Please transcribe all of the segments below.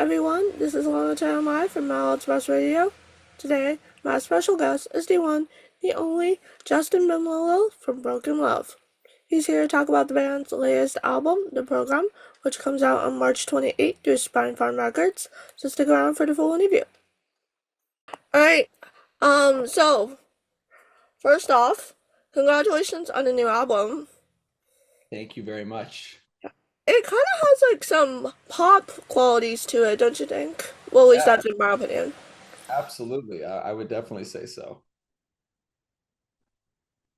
everyone, this is Lana Teramae from Mal Express Radio. Today, my special guest is the one, the only, Justin Benlolo from Broken Love. He's here to talk about the band's latest album, The Program, which comes out on March 28th through Spine Farm Records, so stick around for the full interview. Alright, so, first off, congratulations on the new album. Thank you very much. It kind of has like some pop qualities to it, don't you think? Well, at least Yeah, that's in my opinion. absolutely. I would definitely say so.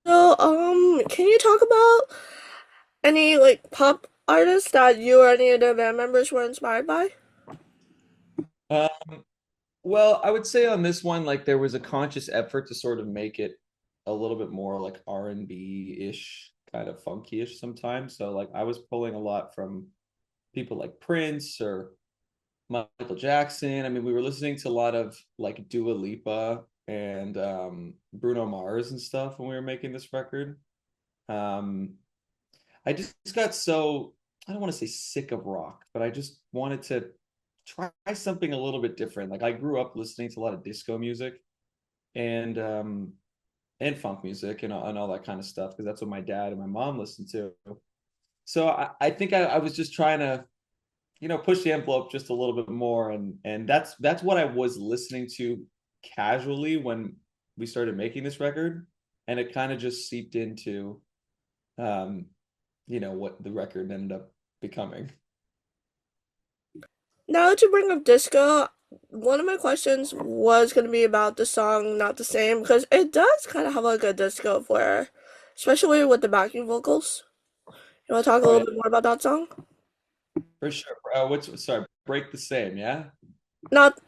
So, can you talk about any like pop artists that you or any of the band members were inspired by? Um, well, I would say on this one, like there was a conscious effort to sort of make it a little bit more like R&B-ish, kind of funky-ish sometimes. So like I was pulling a lot from people like Prince or Michael Jackson. I mean, we were listening to a lot of like Dua Lipa and Bruno Mars and stuff when we were making this record. Um, I just got so, I don't want to say sick of rock, but I just wanted to try something a little bit different. Like I grew up listening to a lot of disco music and funk music and all that kind of stuff because that's what my dad and my mom listened to. So I think I was just trying to, push the envelope just a little bit more, and that's what I was listening to casually when we started making this record, and it kind of just seeped into um, what the record ended up becoming. Now that you bring up disco, one of my questions was going to be about the song Not the Same, because it does kind of have like a disco flair, especially with the backing vocals. You want to talk a Oh yeah, little bit more about that song? for sure. What's sorry, break the same, yeah? Not,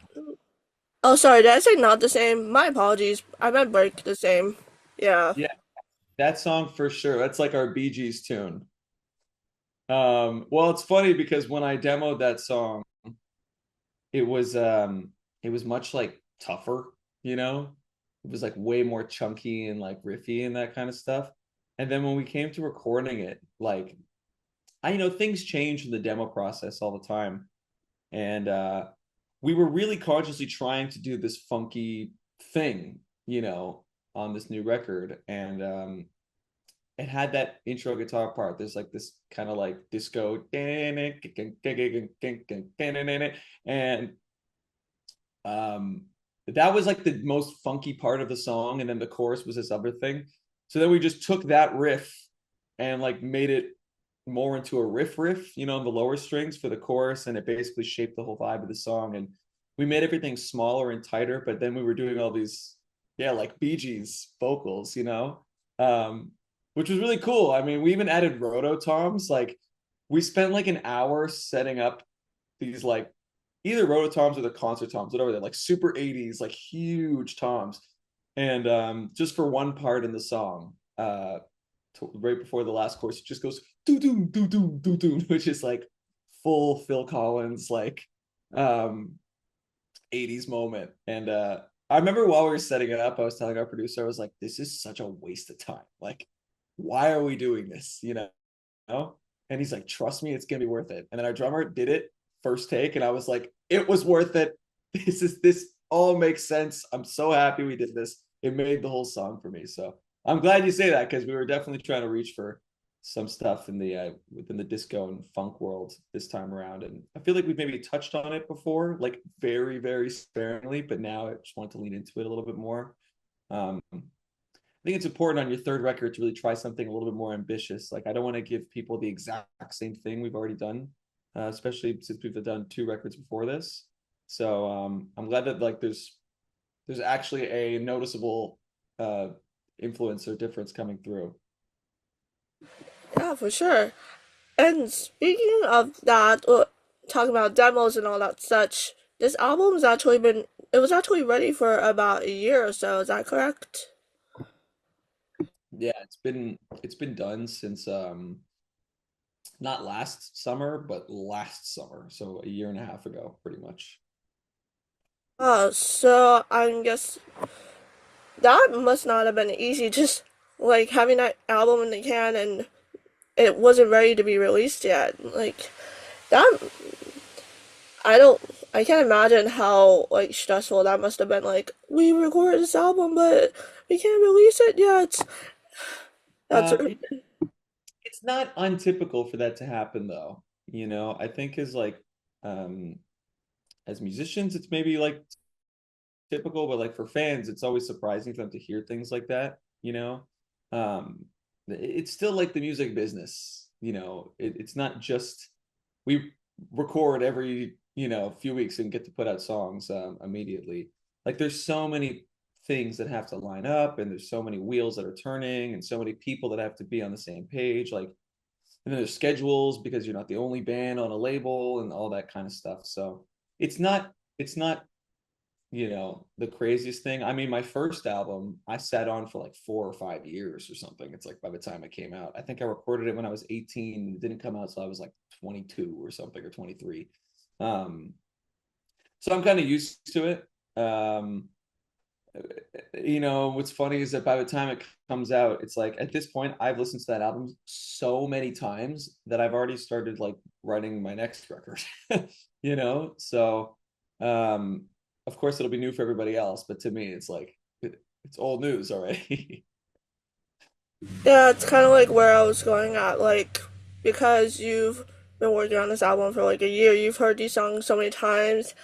oh, sorry, did I say not the same? My apologies. I meant break the same. Yeah. Yeah, that song for sure. That's like our Bee Gees tune. Well, it's funny because when I demoed that song, it was much like tougher, you know? It was like way more chunky and like riffy and that kind of stuff. And then when we came to recording it, like things change in the demo process all the time. And we were really consciously trying to do this funky thing, on this new record. And it had that intro guitar part. There's like this kind of like disco and um that was like the most funky part of the song, and then the chorus was this other thing. So then we just took that riff and like made it more into a riff, on the lower strings for the chorus, and it basically shaped the whole vibe of the song. And we made everything smaller and tighter, but then we were doing all these, yeah, like Bee Gees vocals, um, which was really cool. I mean, we even added rototoms. Like, we spent like an hour setting up these like either rototoms or the concert toms, whatever they're like super 80s, like huge toms. And just for one part in the song, right before the last chorus, it just goes doo doo doo doo doo doo, which is like full Phil Collins like um 80s moment. And I remember while we were setting it up, I was telling our producer, I was like, this is such a waste of time. Like, why are we doing this? And he's like, trust me, it's gonna be worth it. And then our drummer did it first take, and I was like, it was worth it. This all makes sense. I'm so happy we did this. It made the whole song for me. So I'm glad you say that because we were definitely trying to reach for some stuff in the within the disco and funk world this time around. And I feel like we've maybe touched on it before, like very, very sparingly, but now I just want to lean into it a little bit more. I think it's important on your third record to really try something a little bit more ambitious. Like I don't want to give people the exact same thing we've already done, especially since we've done two records before this. So I'm glad that like there's actually a noticeable uh, influence or difference coming through. Yeah, for sure. And speaking of that, talking about demos and all that such, this album's actually been, it was actually ready for about a year or so, is that correct? Yeah, it's been done since not last summer, but last summer, so a year and a half ago, pretty much. So I guess that must not have been easy, just like having that album in the can and it wasn't ready to be released yet. Like that, I don't. I can't imagine how like stressful that must have been. Like, we recorded this album, but we can't release it yet. That's Um, it, it's not untypical for that to happen though. I think um, as musicians, it's maybe like typical, but like for fans, it's always surprising for them to hear things like that. Um, it's still like the music business. It's not just we record every few weeks and get to put out songs immediately. Like there's so many things that have to line up, and there's so many wheels that are turning, and so many people that have to be on the same page. Like, and then there's schedules because you're not the only band on a label and all that kind of stuff. So it's not the craziest thing. I mean, my first album, I sat on for like 4 or 5 years or something. It's like by the time it came out, I think I recorded it when I was 18. It didn't come out till I was like 22 or something, or 23. Um, so I'm kind of used to it. What's funny is that by the time it comes out, it's like at this point, I've listened to that album so many times that I've already started like writing my next record. So um, of course it'll be new for everybody else, but to me, it's like it's old news already. yeah, it's kind of like where I was going at. Like, because you've been working on this album for like a year, you've heard these songs so many times.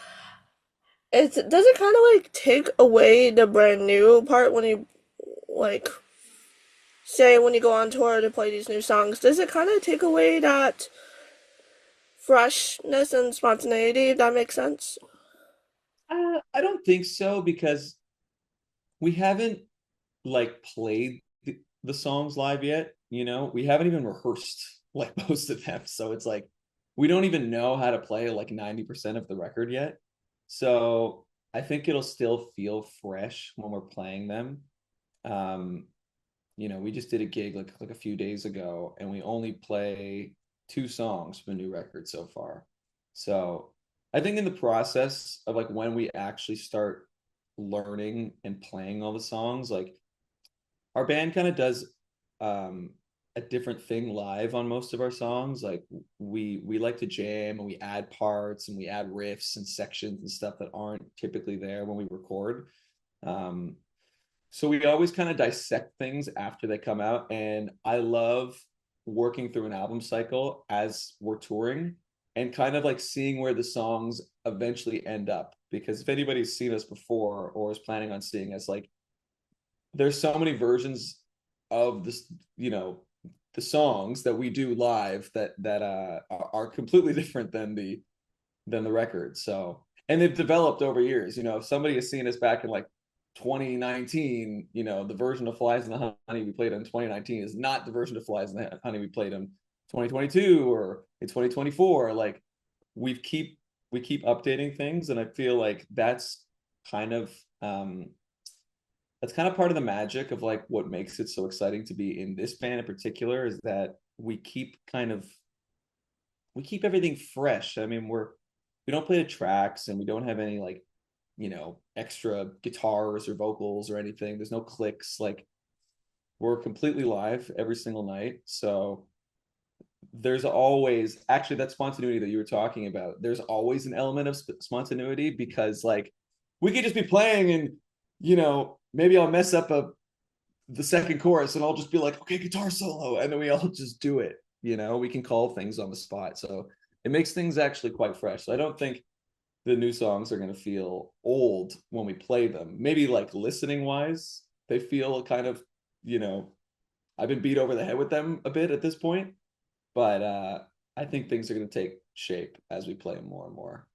Does it kind of like take away the brand new part when you like say when you go on tour to play these new songs? Does it kind of take away that freshness and spontaneity? If that makes sense. I don't think so because we haven't like played the songs live yet. We haven't even rehearsed like most of them. So it's like we don't even know how to play like 90% of the record yet. So I think it'll still feel fresh when we're playing them. Um, we just did a gig like a few days ago, and we only play 2 songs from the new record so far. So I think in the process of like when we actually start learning and playing all the songs, like our band kind of does um a different thing live on most of our songs. Like we like to jam, and we add parts, and we add riffs and sections and stuff that aren't typically there when we record. um so we always kind of dissect things after they come out, and I love working through an album cycle as we're touring and kind of like seeing where the songs eventually end up, because if anybody's seen us before or is planning on seeing us, like there's so many versions of this, the songs that we do live that are completely different than the record. So, and they've developed over years. If somebody has seen us back in like 2019, the version of Flies in the Honey we played in 2019 is not the version of Flies in the Honey we played in 2022 or in 2024. Like we keep updating things, and I feel like kind of um that's kind of part of the magic of like what makes it so exciting to be in this band in particular, is that we keep everything fresh. I mean, we don't play the tracks, and we don't have any like extra guitars or vocals or anything. There's no clicks. Like we're completely live every single night. So there's always actually that spontaneity that you were talking about. There's always an element of spontaneity, because like we could just be playing, and maybe I'll mess up the second chorus, and I'll just be like, okay, guitar solo, and then we all just do it. We can call things on the spot, so it makes things actually quite fresh. So I don't think the new songs are going to feel old when we play them. Maybe like listening wise, they feel kind of, you know, I've been beat over the head with them a bit at this point, but I think things are going to take shape as we play them more and more.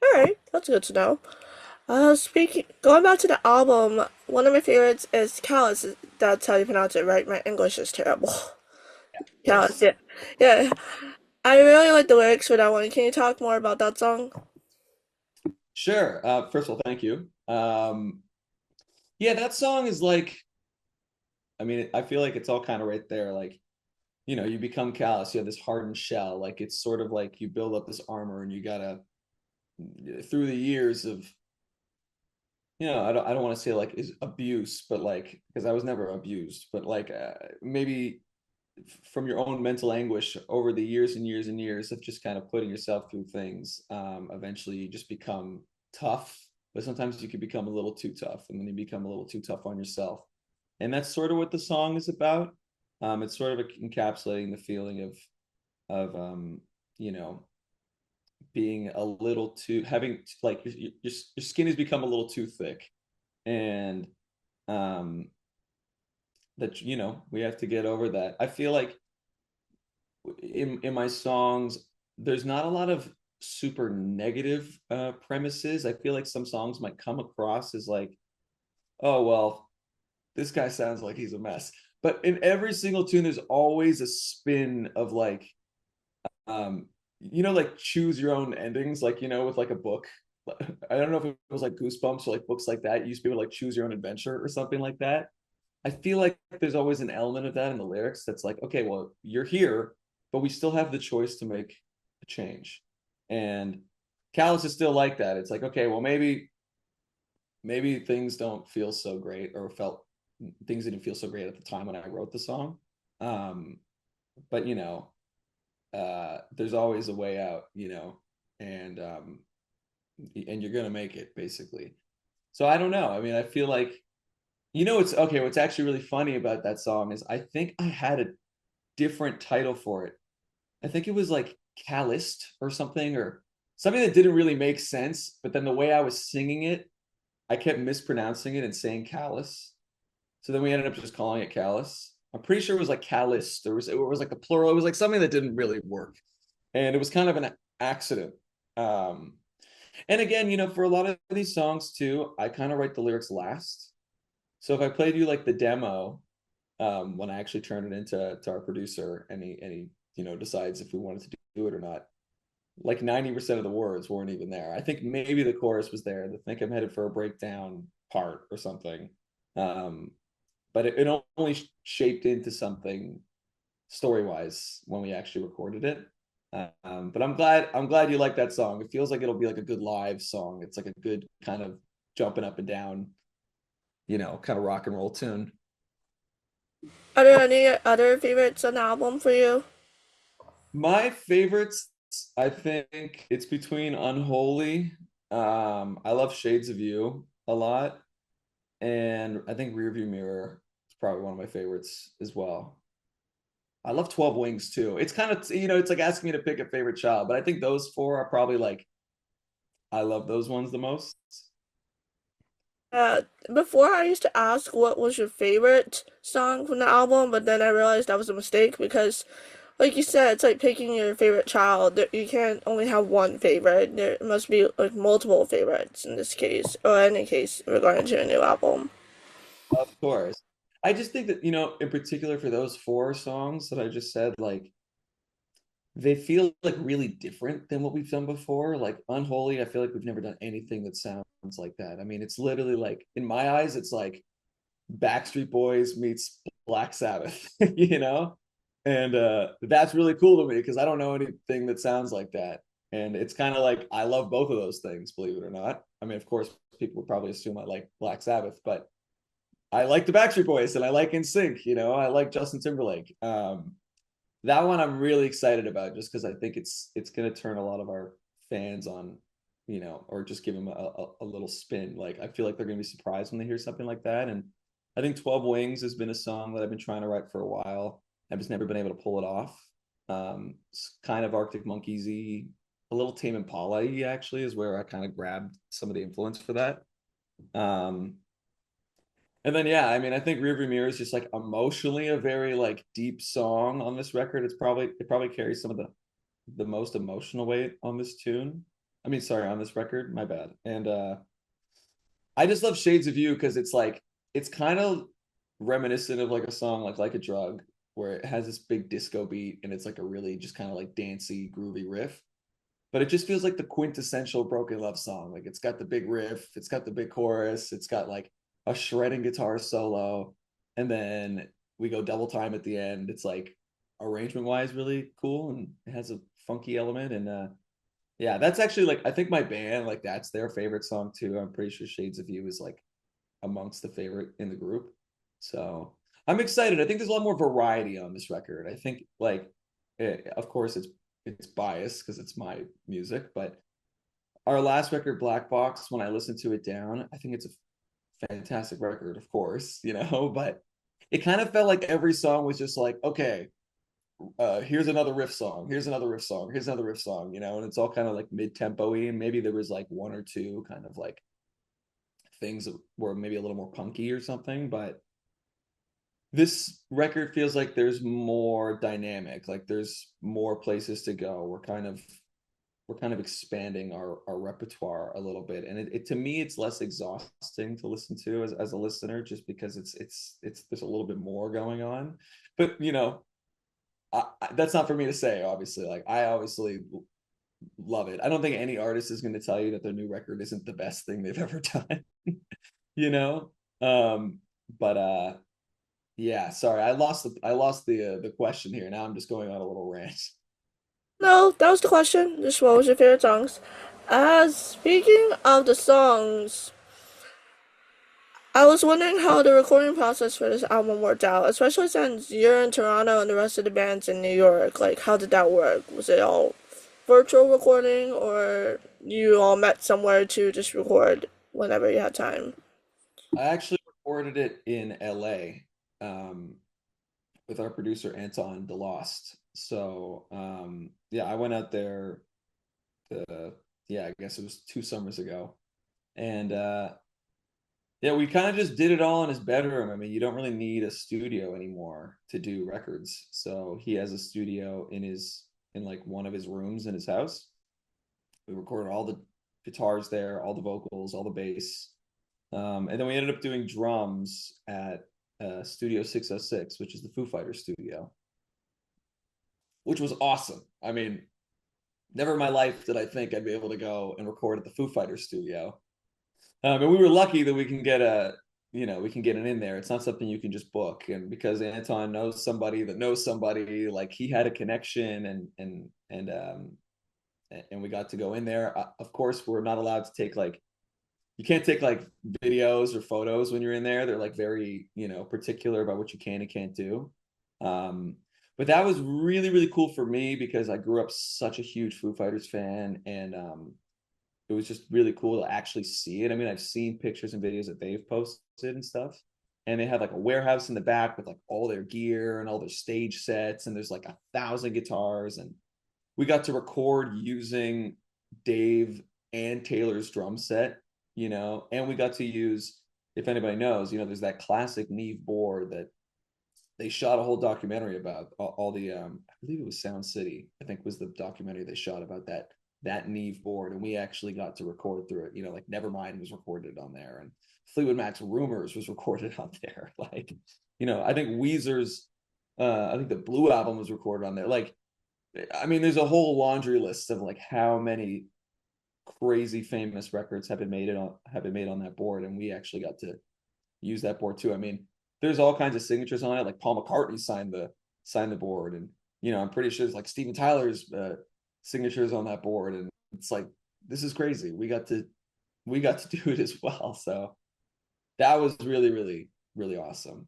Alright, that's good to know. Going back to the album, one of my favorites is Callous. That's how you pronounce it, right? My English is terrible. Callous, Yes. yeah. Yeah. I really like the lyrics for that one. Can you talk more about that song? Sure. First of all, thank you. Yeah, that song is like, I mean, I feel like it's all kind of right there. Like, you become callous, you have this hardened shell. Like, it's sort of like you build up this armor, and you gotta, through the years of, I don't want to say like is abuse, but like, because I was never abused, but like maybe from your own mental anguish over the years and years and years of just kind of putting yourself through things. Eventually you just become tough, but sometimes you can become a little too tough, and then you become a little too tough on yourself. And that's sort of what the song is about. It's sort of encapsulating the feeling of you know, being a little too, having like your skin has become a little too thick, and um that, you know, we have to get over that. I feel like in my songs there's not a lot of super negative premises. I feel like some songs might come across as like, oh well, this guy sounds like he's a mess, but in every single tune there's always a spin of like, you know, like choose your own endings, like, you know, with like a book. I don't know if it was like Goosebumps or like books like that. You used to be able to like choose your own adventure or something like that. I feel like there's always an element of that in the lyrics that's like, okay, well, you're here, but we still have the choice to make a change. And Callous is still like that. It's like, okay, well, maybe things don't feel so great, or felt things didn't feel so great at the time when I wrote the song. Um, but you know, there's always a way out, you know, and and you're gonna make it basically. So I don't know. I mean, I feel like, you know, it's okay. What's actually really funny about that song is I think I had a different title for it. I think it was like Calist or something that didn't really make sense. But then the way I was singing it, I kept mispronouncing it and saying callus. So then we ended up just calling it Callus. I'm pretty sure it was like Callist. It was like a plural. It was like something that didn't really work, and it was kind of an accident. Um, and again, you know, for a lot of these songs too, I kind of write the lyrics last. So if I played you like the demo, when I actually turn it into to our producer, and he you know decides if we wanted to do it or not, like 90% of the words weren't even there. I think maybe the chorus was there. The think I'm headed for a breakdown part or something. Um, but it only shaped into something story wise when we actually recorded it. But I'm glad you like that song. It feels like it'll be like a good live song. It's like a good kind of jumping up and down, you know, kind of rock and roll tune. Are there any other favorites on the album for you? My favorites, I think it's between Unholy. I love Shades of You a lot, and I think Rearview Mirror is probably one of my favorites as well. I love 12 Wings too. It's kind of, you know, it's like asking me to pick a favorite child, but I think those four are probably like, I love those ones the most. Uh, Before I used to ask what was your favorite song from the album, but then I realized that was a mistake because, like you said, it's like picking your favorite child. You can't only have one favorite. There must be like multiple favorites in this case, or any case regarding to a new album. Of course. I just think that, you know, in particular for those four songs that I just said, like they feel like really different than what we've done before. Like Unholy, I feel like we've never done anything that sounds like that. I mean, it's literally like, in my eyes, it's like Backstreet Boys meets Black Sabbath, you know? And that's really cool to me because I don't know anything that sounds like that. And it's kind of like I love both of those things, believe it or not. I mean, of course, people would probably assume I like Black Sabbath, but I like the Backstreet Boys and I like NSYNC, you know, I like Justin Timberlake. That one I'm really excited about just because I think it's going to turn a lot of our fans on, you know, or just give them a little spin. Like I feel like they're going to be surprised when they hear something like that. And I think 12 Wings has been a song that I've been trying to write for a while. I've just never been able to pull it off. It's kind of Arctic Monkeys-y, a little Tame Impala-y actually is where I kind of grabbed some of the influence for that. Um, and then yeah, I mean, I think Rearview Mirror is just like emotionally a very like deep song on this record. It probably carries some of the most emotional weight on this tune. I mean, sorry, on this record. My bad. And I just love Shades of You because it's like it's kind of reminiscent of like a song like a Drug, where it has this big disco beat and it's like a really just kind of like dancey, groovy riff. But it just feels like the quintessential Broken Love song. Like it's got the big riff, it's got the big chorus, it's got like a shredding guitar solo, and then we go double time at the end. It's like arrangement wise really cool, and it has a funky element. And yeah, that's actually like I think my band, like that's their favorite song too. I'm pretty sure Shades of You is like amongst the favorite in the group. So I'm excited. I think there's a lot more variety on this record. I think like of course it's biased because it's my music, but our last record, Black Box, when I listened to it down, I think it's a fantastic record, of course, but it kind of felt like every song was just like, okay, here's another riff song, here's another riff song, here's another riff song, and it's all kind of like mid-tempo-y, and maybe there was like one or two kind of like things that were maybe a little more punky or something, but this record feels like there's more dynamic, like there's more places to go. We're kind of expanding our repertoire a little bit, and it to me it's less exhausting to listen to as a listener, just because it's there's a little bit more going on. But that's not for me to say, obviously. Like, I obviously love it. I don't think any artist is going to tell you that their new record isn't the best thing they've ever done. you know um but yeah, sorry, I lost the question here. Now I'm just going on a little rant. No, that was the question. Just what was your favorite songs? Speaking of the songs, I was wondering how the recording process for this album worked out, especially since you're in Toronto and the rest of the band's in New York. Like, how did that work? Was it all virtual recording, or you all met somewhere to just record whenever you had time? I actually recorded it in LA, with our producer Anton DeLost. So yeah, I went out there yeah, I guess it was 2 summers ago. And yeah, we kind of just did it all in his bedroom. I mean, you don't really need a studio anymore to do records. So he has a studio in like one of his rooms in his house. We recorded all the guitars there, all the vocals, all the bass. And then we ended up doing drums at Studio 606, which is the Foo Fighters studio, which was awesome. I mean, never in my life did I think I'd be able to go and record at the Foo Fighters studio. And we were lucky that we can get it in there. It's not something you can just book. And because Anton knows somebody that knows somebody, like, he had a connection, and we got to go in there. Of course, we're not allowed to take like you can't take like videos or photos when you're in there. They're like very, particular about what you can and can't do. Um, but that was really, really cool for me because I grew up such a huge Foo Fighters fan, and it was just really cool to actually see it. I mean, I've seen pictures and videos that they've posted and stuff, and they had like a warehouse in the back with like all their gear and all their stage sets, and there's like 1,000 guitars, and we got to record using Dave and Taylor's drum set, and we got to use, if anybody knows, there's that classic Neve board that they shot a whole documentary about. All the I believe it was Sound City, I think, was the documentary they shot about that Neve board, and we actually got to record through it. Like Nevermind was recorded on there, and Fleetwood Mac's Rumors was recorded on there. Like, I think Weezer's, I think the Blue album was recorded on there. Like, I mean, there's a whole laundry list of like how many crazy famous records have been made on that board, and we actually got to use that board too. I mean, there's all kinds of signatures on it. Like Paul McCartney signed the board, and I'm pretty sure there's like Steven Tyler's signatures on that board, and it's like, this is crazy. We got to do it as well. So that was really, really, really awesome.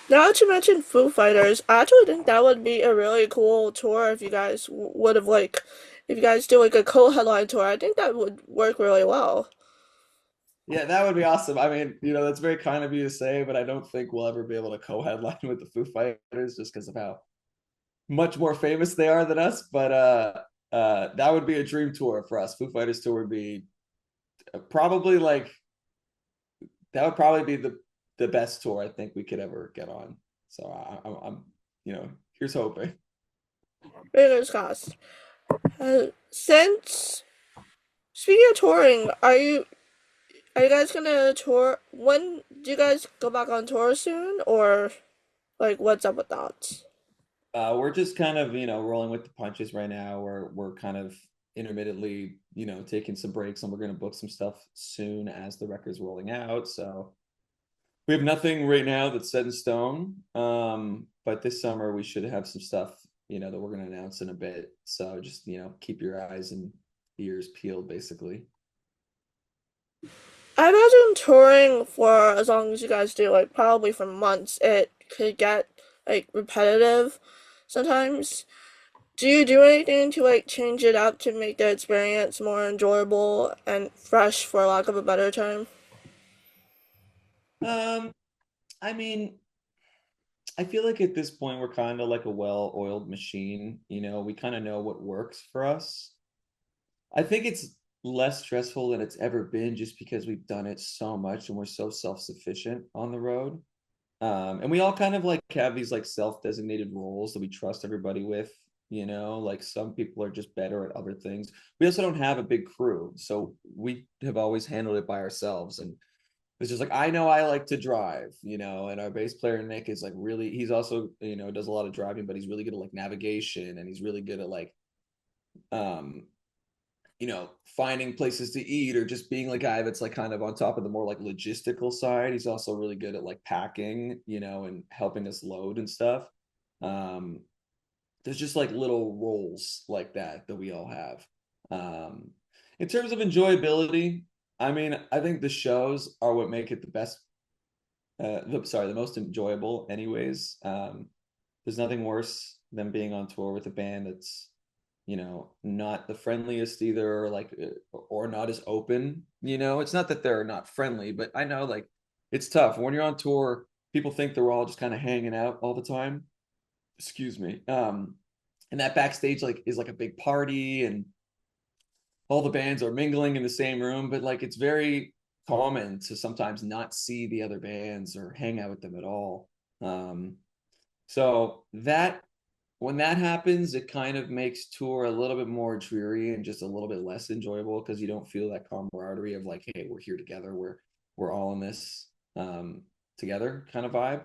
Now that you mentioned Foo Fighters, I actually think that would be a really cool tour if you guys would have if you guys do like a co-headline tour. I think that would work really well. Yeah, that would be awesome. I mean, that's very kind of you to say, but I don't think we'll ever be able to co-headline with the Foo Fighters just because of how much more famous they are than us. But that would be a dream tour for us. Foo Fighters tour would be probably like that would probably be the best tour I think we could ever get on. So I'm here's hoping. Fingers crossed. Since speaking of touring, are you guys gonna tour? When do you guys go back on tour soon, or like what's up with that? We're just kind of rolling with the punches right now. We're kind of intermittently taking some breaks, and we're going to book some stuff soon as the record's rolling out. So we have nothing right now that's set in stone. But this summer we should have some stuff that we're going to announce in a bit. So just keep your eyes and ears peeled, basically. I imagine touring for as long as you guys do, like probably for months, it could get like repetitive sometimes. Do you do anything to like change it up to make the experience more enjoyable and fresh, for lack of a better term? Um, I mean, I feel like at this point we're kind of like a well-oiled machine. We kind of know what works for us. I think it's less stressful than it's ever been just because we've done it so much and we're so self-sufficient on the road. And we all kind of like have these like self-designated roles that we trust everybody with. Like some people are just better at other things. We also don't have a big crew, so we have always handled it by ourselves. And it's just like I know I like to drive, and our bass player Nick is like really he's also, does a lot of driving, but he's really good at like navigation and he's really good at like um finding places to eat or just being like a guy that's like kind of on top of the more like logistical side. He's also really good at like packing, and helping us load and stuff. Um, there's just like little roles like that we all have. Um, in terms of enjoyability, I mean, I think the shows are what make it the best. The most enjoyable, anyways. There's nothing worse than being on tour with a band that's not the friendliest either, or not as open. It's not that they're not friendly, but I know like it's tough when you're on tour. People think they're all just kind of hanging out all the time. Excuse me. And that backstage like is like a big party, and all the bands are mingling in the same room, but like it's very common to sometimes not see the other bands or hang out with them at all. Um, so that when that happens, it kind of makes tour a little bit more dreary and just a little bit less enjoyable because you don't feel that camaraderie of like, hey, we're here together, we're all in this together kind of vibe.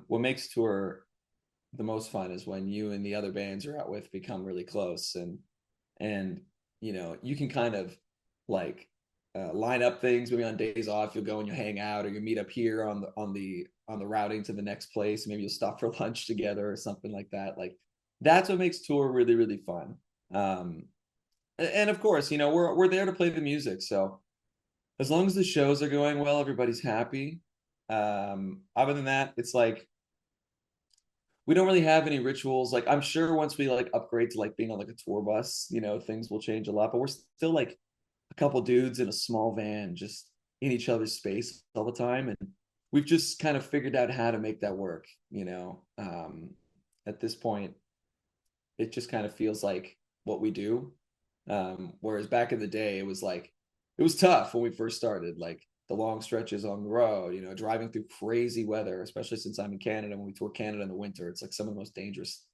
What makes tour the most fun is when you and the other bands you're out with become really close, and you can kind of like line up things. Maybe on days off you'll go and you hang out, or you meet up here on the routing to the next place. Maybe you'll stop for lunch together or something like that. Like that's what makes tour really really fun. And of course, we're there to play the music, so as long as the shows are going well, everybody's happy. Other than that, it's like we don't really have any rituals. Like I'm sure once we like upgrade to like being on like a tour bus, things will change a lot, but we're still like a couple dudes in a small van just in each other's space all the time, and we've just kind of figured out how to make that work. At this point it just kind of feels like what we do. Whereas back in the day it was tough when we first started, like the long stretches on the road, driving through crazy weather, especially since I'm in Canada. When we tour Canada in the winter, it's like some of the most dangerous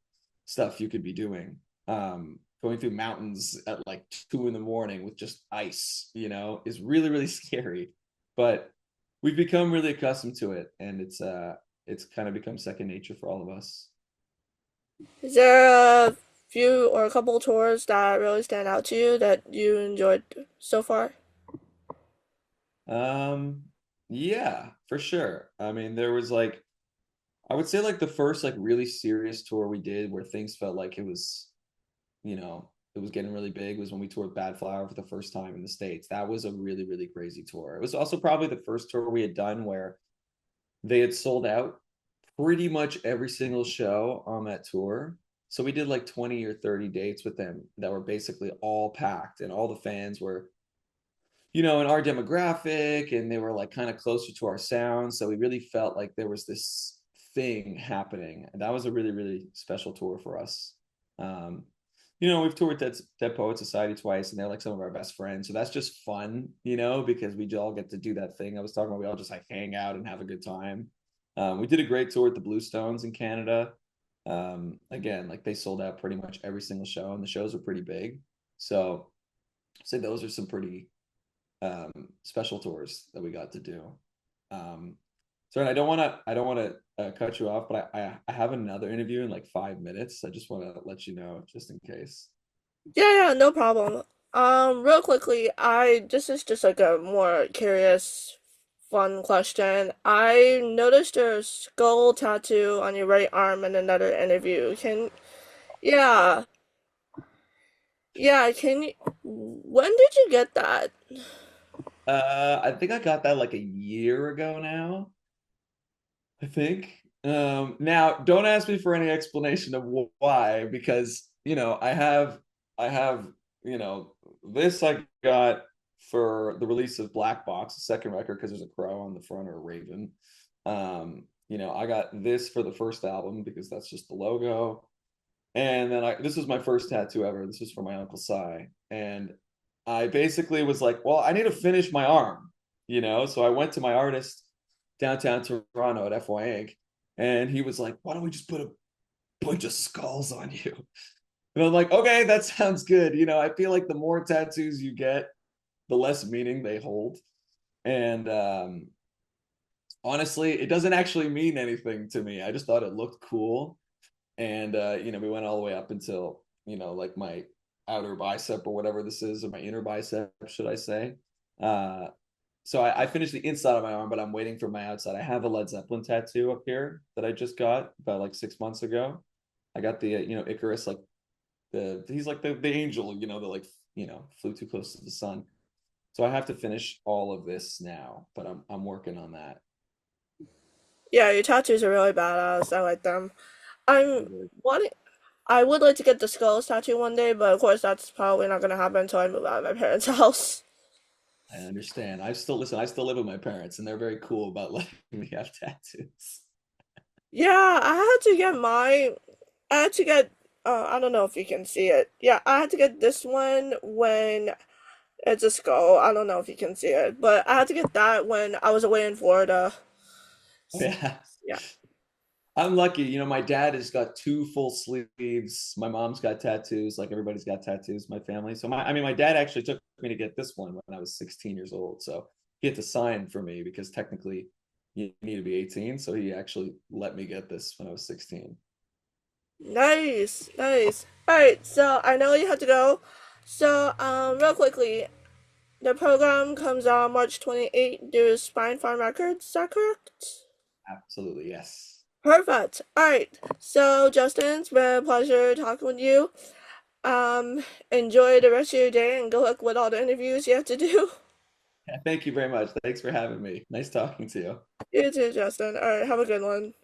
stuff you could be doing. Going through mountains at like 2 in the morning with just ice, is really, really scary. But we've become really accustomed to it, and it's kind of become second nature for all of us. Is there a few or a couple tours that really stand out to you that you enjoyed so far? Um, yeah, for sure. I mean, there was like I would say like the first like really serious tour we did where things felt like it was getting really big was when we toured Bad Flower for the first time in the States. That was a really, really crazy tour. It was also probably the first tour we had done where they had sold out pretty much every single show on that tour. So we did like 20 or 30 dates with them that were basically all packed, and all the fans were in our demographic, and they were like kind of closer to our sound. So we really felt like there was this thing happening. And that was a really, really special tour for us. Um, we've toured Dead Poet Society twice, and they're like some of our best friends. So that's just fun, because we all get to do that thing I was talking about. We all just like hang out and have a good time. We did a great tour at the Bluestones in Canada. Again, like they sold out pretty much every single show, and the shows were pretty big. So I'd say those are some pretty special tours that we got to do. Um, sorry, I don't want to cut you off, but I have another interview in like 5 minutes. I just want to let you know just in case. Yeah, no problem. Real quickly, this is just like a more curious, fun question. I noticed a skull tattoo on your right arm in another interview. Yeah, yeah, when did you get that? I think I got that like a year ago now. I think. Now don't ask me for any explanation of why, because I have, you know, this I got for the release of Black Box, the second record, because there's a crow on the front or a raven. I got this for the first album because that's just the logo. And then this was my first tattoo ever. This was for my Uncle Si. And I basically was like, well, I need to finish my arm, So I went to my artist downtown Toronto at FY Inc. And he was like, why don't we just put a bunch of skulls on you? And I'm like, okay, that sounds good. I feel like the more tattoos you get, the less meaning they hold. And honestly, it doesn't actually mean anything to me. I just thought it looked cool. And we went all the way up until, like my outer bicep or whatever this is, or my inner bicep, should I say. Uh, so I finished the inside of my arm, but I'm waiting for my outside. I have a Led Zeppelin tattoo up here that I just got about like 6 months ago. I got the Icarus, like he's like the angel, that like flew too close to the sun. So I have to finish all of this now, but I'm working on that. Yeah, your tattoos are really badass. I like them. I'm They're really wanting. I would like to get the skulls tattoo one day, but of course that's probably not gonna happen until I move out of my parents' house. I understand. I still live with my parents, and they're very cool about letting me have tattoos. Yeah, I had to get my. I had to get. I don't know if you can see it. Yeah, I had to get this one when it's a skull. I don't know if you can see it, but I had to get that when I was away in Florida. Yeah. Yeah. I'm lucky. My dad has got two full sleeves. My mom's got tattoos. Like everybody's got tattoos, my family. So my dad actually took me to get this one when I was 16 years old. So he had to sign for me because technically you need to be 18. So he actually let me get this when I was 16. Nice, nice. All right, so I know you have to go. So, real quickly, the program comes out March 28th through Spine Farm Records. Is that correct? Absolutely, yes. Perfect. All right. So, Justin, it's been a pleasure talking with you. Um, Enjoy the rest of your day and good luck with all the interviews you have to do. Yeah, thank you very much. Thanks for having me. Nice talking to you. You too, Justin. All right, have a good one.